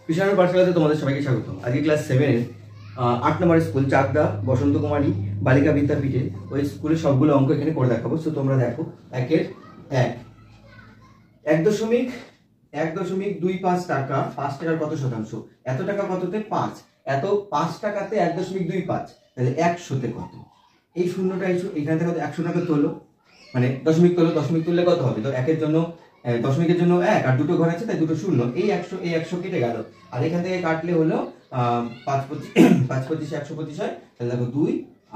কৃষ্ণানন্দ পাঠশালাতে তোমাদের সবাইকে স্বাগত। আজকে ক্লাস 7-এর 8 নম্বরের স্কুল চাকদা বসন্ত কুমারী বালিকা বিদ্যাপীঠে ওই স্কুলের সবগুলো অঙ্ক এখানে করে দেখাবো। তো তোমরা দেখো 1.25 টাকা, 5 টাকার কত শতাংশ, এত টাকা কততে 5, এত 5 টাকাতে 1.25, তাহলে 100তে কত। এই শূন্যটা এখান থেকে 100 টাকা তোলো, মানে দশমিক তোলো, দশমিক তুললে কত হবে? তো একের জন্য দশমিকের জন্য 1 আর দুটো ঘর আছে তাই দুটো শূন্য, এই 100 কেটে গেল। আর এখান থেকে কাটলে হলো 5 25 125 হয়, তাহলে দেখো 2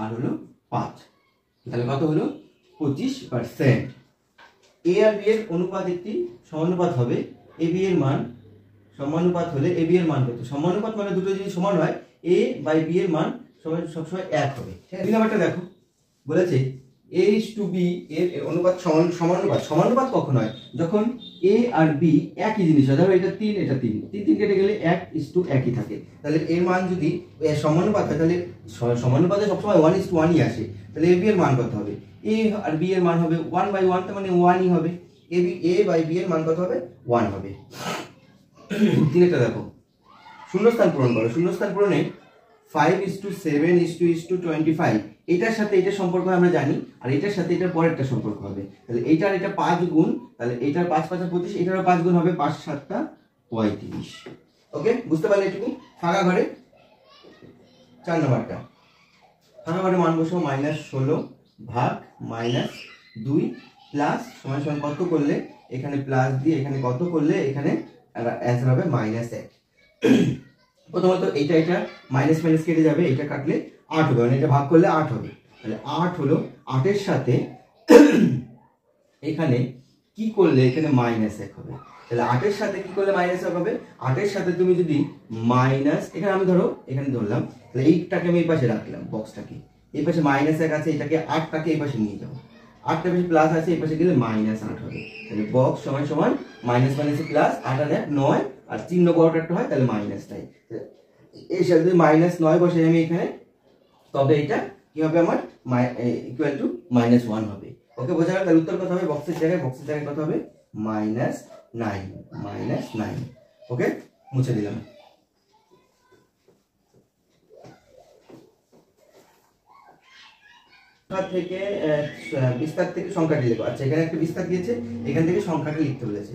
আর হলো 5, তাহলে কত হলো 25%। এ আর বি এর অনুপাত একটি সমানুপাত হবে। এ বি এর মান সমানুপাত হলে এ বি এর মান কত? সমানুপাত মানে দুটো যদি সমান হয় এ বাই বি এর মান সবসময় 1 হবে। দুই নাম্বারটা দেখো, বলেছে a is to b এর অনুপাত সমানুপাত। সমানুপাত কখন হয়? যখন a আর b একই জিনিস হয়। ধরো এটা 3 এটা 3 কেটে গেলে 1:1 থাকে। তাহলে এর মান যদি সমানুপাত হয় তাহলে সমানুপাতে সবসময় 1:1ই আসে। তাহলে a b এর মান কত হবে? a আর b এর মান হবে 1/1, তার মানে 1ই হবে। a বাই b এর মান কত হবে? 1 হবে। তিনটা দেখো, শূন্যস্থান পূরণ করো। শূন্যস্থান পূরণে 5:7:25 এটার সাথে এটা সম্পর্ক আমরা জানি, আর এটার সাথে এটা পরেরটা সম্পর্ক হবে। তাহলে এইটার এটা 5 গুণ, তাহলে এটার 5 5 25, এটারও 5 গুণ হবে, 5 7 35। ওকে, বুঝতে পারলে এটুকু? ফাঁকা ঘরে 4 নম্বরটা, ফাঁকা ঘরে মান বসাও -16 ভাগ -2 প্লাস সমান সমান কত করলে এখানে প্লাস দিয়ে এখানে কত করলে এখানে অ্যান্সার হবে -1। প্রথমত এটা মাইনাস মাইনাস কেটে যাবে, এটা কাটলে 8 হবে, মানে এটা ভাগ করলে 8 হবে। তাহলে 8 হলো 8 এর সাথে এখানে কি করলে এখানে -1 হবে। তাহলে 8 এর সাথে কি করলে -1 হবে? 8 এর সাথে তুমি যদি মাইনাস, এখানে আমি এখানে ধরলাম, তাহলে এইটাকে আমি এই পাশে রাখলাম, বক্সটাকে এই পাশে -1 আছে, এটাকে 8টাকে এই পাশে নিয়ে যাও, 8টা পাশে প্লাস আছে, এই পাশে গেলে -8 হবে। তাহলে বক্স সমান সমান মাইনাস মাইনাসে প্লাস, 8 আর 1 9, আর চিহ্ন বড়টা একটা হয়, তাহলে -9। এর সাথে যদি -9 বসে আমি এখানে, তবে এটা কি হবে আমার ইকুয়াল টু -1 হবে। ওকে, বোঝা গেল? তাহলে উত্তর কত হবে? বক্সের জায়গায় কত হবে? -9। ওকে, মুছে দিলাম। থেকে বিস্তার থেকে সংখ্যাটি লেখো। আচ্ছা, এখানে একটা বিস্তার দিয়েছে, এখান থেকে সংখ্যাটা লিখতে বলেছে।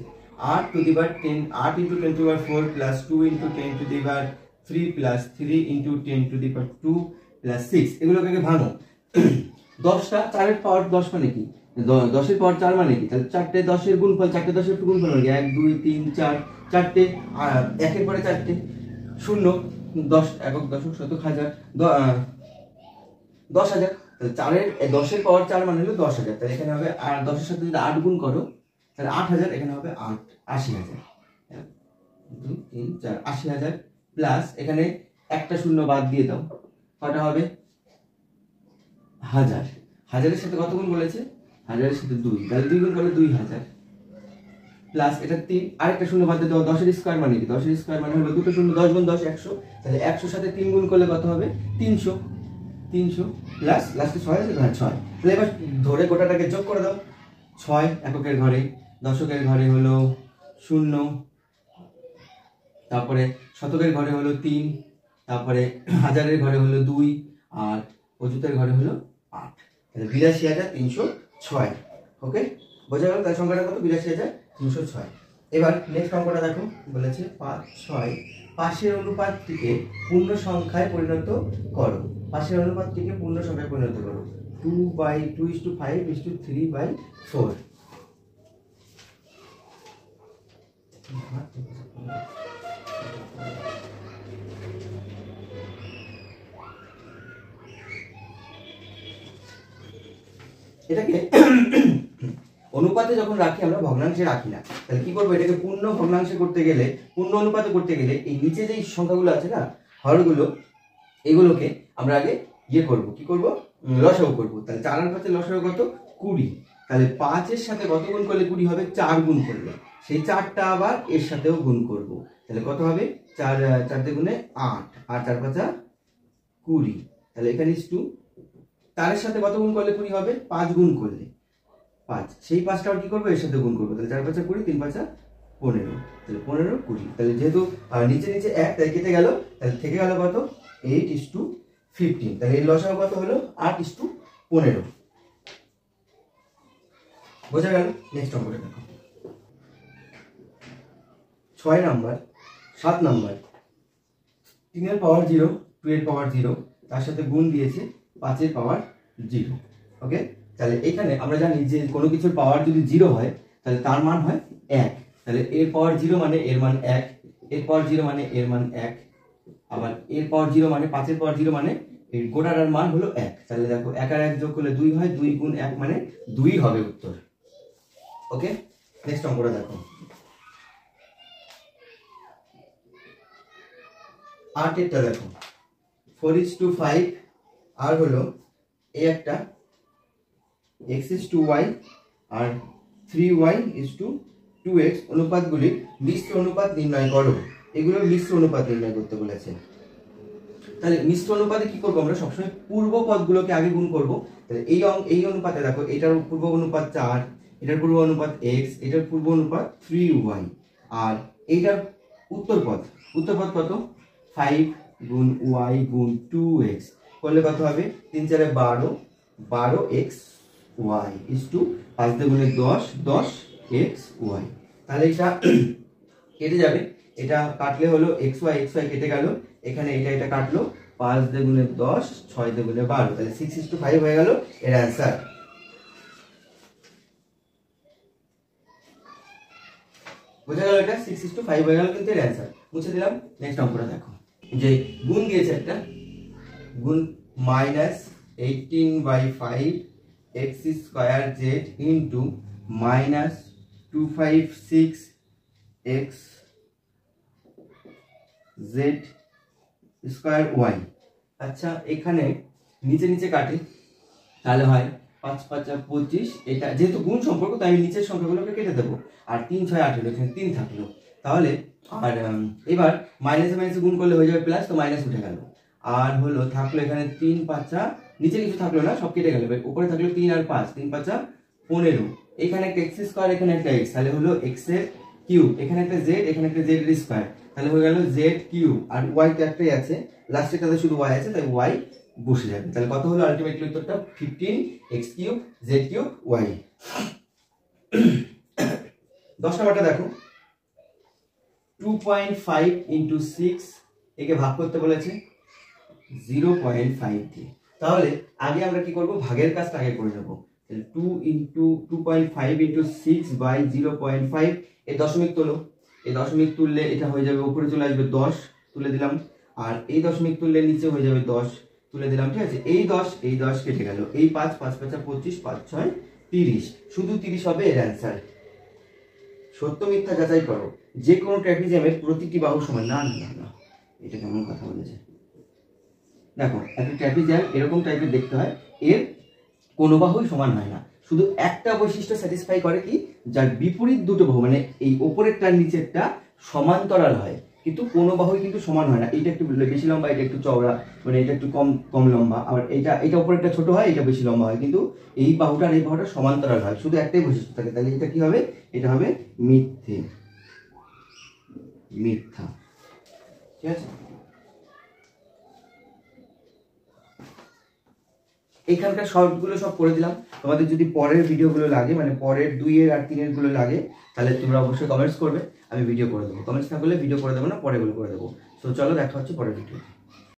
8 × 10⁴ প্লাস 2 × 10⁵ প্লাস 3 × 10⁻² প্লাস 6। এগুলোকে আগে ভাঙো। 10টা 4-এর পাওয়ার 10 মানে কি? 10-এর পাওয়ার 4 মানে কি? তাহলে 4টে 10-এর গুণফল, 4টে 10-এর গুণফল মানে 1 2 3 4, 4টে 1-এর পরে 4টে 0, 10 একক দশক শতক হাজার 10,000। তাহলে 10-এর পাওয়ার 4 মানে হলো 10,000। তাহলে এখানে হবে, আর 10-এর সাথে যদি 8 গুণ করো তাহলে 8,000, এখানে হবে 80,000। 2 3 4 80,000 প্লাস এখানে একটা শূন্য বাদ দিয়ে দাও, কটা হবে? 1000। 1000-এর সাথে কত গুণ বলেছে? 1000-এর সাথে 2, তাহলে 2 গুণ করলে 2000 প্লাস এটা 3, আরেকটা শূন্য বাদ দিয়ে দাও। 10-এর স্কয়ার মানে কি? 10-এর স্কয়ার মানে হলো দুটো শূন্য, 10 গুণ 10 100। তাহলে 100-র সাথে 3 গুণ করলে কত হবে? 300 প্লাস লাস্টে 6 আছে, হ্যাঁ 6। তাহলে এবার ধরে গোটাটাকে যোগ করে দাও। 6 এককের ঘরে, দশকের ঘরে হলো 0, তারপরে শতকের ঘরে হলো 3, তারপরে হাজারের ঘরে হলো 2, আর অযুতের ঘরে হলো 8। তাহলে 82,306। ওকে, বোঝা গেল? তার সংখ্যাটা কত? 82,306। এবার নেক্সট অঙ্কটা দেখো, বলেছে 5 6 পাশের অনুপাতটিকে পূর্ণ সংখ্যায় পরিণত করো। পাশের অনুপাতটিকে পূর্ণ সংখ্যায় পরিণত করো। 2/2:5:3/4। এটাকে অনুপাতে যখন রাখি আমরা, ভগ্নাংশে রাখি না। তাহলে কি করবো? এটাকে পূর্ণ ভগ্নাংশে করতে গেলে, পূর্ণ অনুপাতে করতে গেলে এই নিচে যেই সংখ্যাগুলো আছে না, হরগুলো, এগুলোকে আমরা আগে করব, কি করব? লসাগু করব। তাহলে 4 আর 5 লসাগু কত? 20। তাহলে 5-এর সাথে কত গুণ করলে 20 হবে? 4 গুণ করলে। সেই 4টা আবার এর সাথেও গুণ করব। তাহলে কত হবে? 4 গুণে 8, আর 4 5 20। তাহলে এখানে 4-এর সাথে কত গুণ করলে 20 হবে? 5 গুণ করলে 5। সেই 5টাও কি করবো? এর সাথে গুণ করবো। তাহলে 4 5 20, 3 5 15, তাহলে 15, 20, তাহলে যেহেতু নিচে নিচে 1 তাই কেটে গেল, তাহলে থেকে গেল কত 8:15, তাহলে এর লসাগু কত হলো 8:15। বোঝা গেল? নেক্সট অঙ্কটা দেখো 6 নাম্বার 7 নাম্বার 3 এর পাওয়ার 0, 2 এর পাওয়ার 0, তার সাথে গুণ দিয়েছে 5 এর পাওয়ার 0। ওকে, তাহলে এখানে আমরা জানি যে কোনো কিছুর পাওয়ার যদি 0 হয় তাহলে তার মান হয় 1, তাহলে এর পাওয়ার 0 মানে এর মান 1, এর পাওয়ার 0 মানে এর মান 1, আবার এর পাওয়ার 0 মানে 5 এর পাওয়ার 0 মানে এর গোটাটার মান হলো 1। তাহলে দেখো 1 আর 1 যোগ করলে 2 হয়, 2 গুণ 1 মানে 2 হবে উত্তর। ওকে, নেক্সট অঙ্কটা দেখো 8 এরটা দেখো 4:5 আর হলো এই একটা x:y আর 3y:2x অনুপাতগুলির মিশ্র অনুপাত নির্ণয় করো। এগুলোর মিশ্র অনুপাত নির্ণয় করতে বলেছে। তাহলে মিশ্র অনুপাতে কি করব আমরা সবসময় পূর্ব পদগুলোকে আগে গুণ করব। তাহলে এই অনুপাতে দেখো এটার পূর্ব অনুপাত 4, এটার পূর্ব অনুপাত x, এটার পূর্ব অনুপাত 3y, আর এইটার উত্তর পদ কত 5 গুণ y গুণ 2x করলে কত হবে 3 4 12, 12x y is to 5 দিয়ে গুণে 10, 10x y। তাহলে এটা কেটে যাবে, এটা কাটলে হলো xy কেটে গেল, এখানে এটা কাটলো 5 দিয়ে গুণে 10, 6 দিয়ে গুণে 12, তাহলে 6:5 হয়ে গেল এর অ্যান্সার। বোঝা গেল? এটা 6:5 হয়ে গেল কিন্তু এর অ্যান্সার। মুছে দিলাম। নেক্সট অঙ্কটা দেখো, যে গুণ দিয়েছে একটা গুণ -18/5 x² z into -256 x z² y। আচ্ছা, এখানে নিচে নিচে কাটে তাহলে হয় 5 5 25, এটা যেহেতু গুণ সম্পর্ক তাই আমি নিচের সংখ্যাগুলোকে কেটে দেবো, আর 3 6 18 এখানে 3 থাকলো, তাহলে আর এবার মাইনাসে মাইনাসে গুণ করলে হয়ে যাবে প্লাস, তো মাইনাস উঠে গেল, আর হলো থাকলো এখানে 3 5 নিচে কিছু থাকলো না, সব কেটে গেল, উপরে থাকলো 3 আর 5, 3 5 15, এখানে একটা x², এখানে একটা x, তাহলে হলো x এর কিউব, এখানে একটা z, এখানে একটা z এর স্কয়ার, তাহলে হয়ে গেল z কিউব, আর y তো একটাই আছে, লাস্টেরটাতে শুধু y আছে তাই y বসে যাবে। তাহলে কত হলো আলটিমেটলি উত্তরটা 15x³ z³ y। 10 নাম্বারটা দেখো 2.5 × 6 একে ভাগ করতে বলেছে 0.5 দিয়ে। তাহলে আগে আমরা কি করব, ভাগের কাজটা আগে করে নেব। তাহলে 2.5 × 6/0.5, এই দশমিক তোলো, এই দশমিক তুললে এটা হয়ে যাবে উপরে চলে আসবে 10, তুলে দিলাম, আর এই দশমিক তুললে নিচে হয়ে যাবে 10, তুলে দিলাম, ঠিক আছে। এই 10 কেটে গেল, এই 5 5 5 25, 5 6 30, শুধু 30 হবে এর অ্যান্সার। সত্য মিথ্যা যাচাই করো, যে কোনো ট্র্যাপিজিয়ামের প্রতিটি বাহু সমান। না না না, এটা কেমন কথা বলেছে দেখো, একটা ট্র্যাপিজিয়াম এরকম টাইপের দেখতে হয়, এর কোনো বাহুই সমান হয় না, শুধু একটা বৈশিষ্ট্য স্যাটিসফাই করে কি, যার বিপরীত দুটো বাহু মানে এই উপরেরটা নিচেরটা সমান্তরাল হয়, কিন্তু কোনো বাহুই কিন্তু সমান হয় না। এটা একটু বেশি লম্বা, এটা একটু চওড়া, মানে এটা একটু কম লম্বা, আবার এটা উপরেরটা ছোট হয়, এটা বেশি লম্বা হয়, কিন্তু এই বাহুটা আর এই বাহুটা সমান্তরাল হয়, শুধু একটাই বৈশিষ্ট্য থাকে। তাহলে এটা কি হবে, এটা হবে মিথ্যা, ঠিক আছে। এইখানকার শর্টগুলো সব করে দিলাম। তোমাদের যদি পরের ভিডিওগুলো লাগে, মানে পরের 2 এর আর 3 এর গুলো লাগে, তাহলে তোমরা অবশ্যই কমেন্টস করবে, আমি ভিডিও করে দেবো। কমেন্টস না করলে ভিডিও করে দেবো না, পরেরগুলো করে দেবো। তো চলো, দেখা হচ্ছে পরের ভিডিও।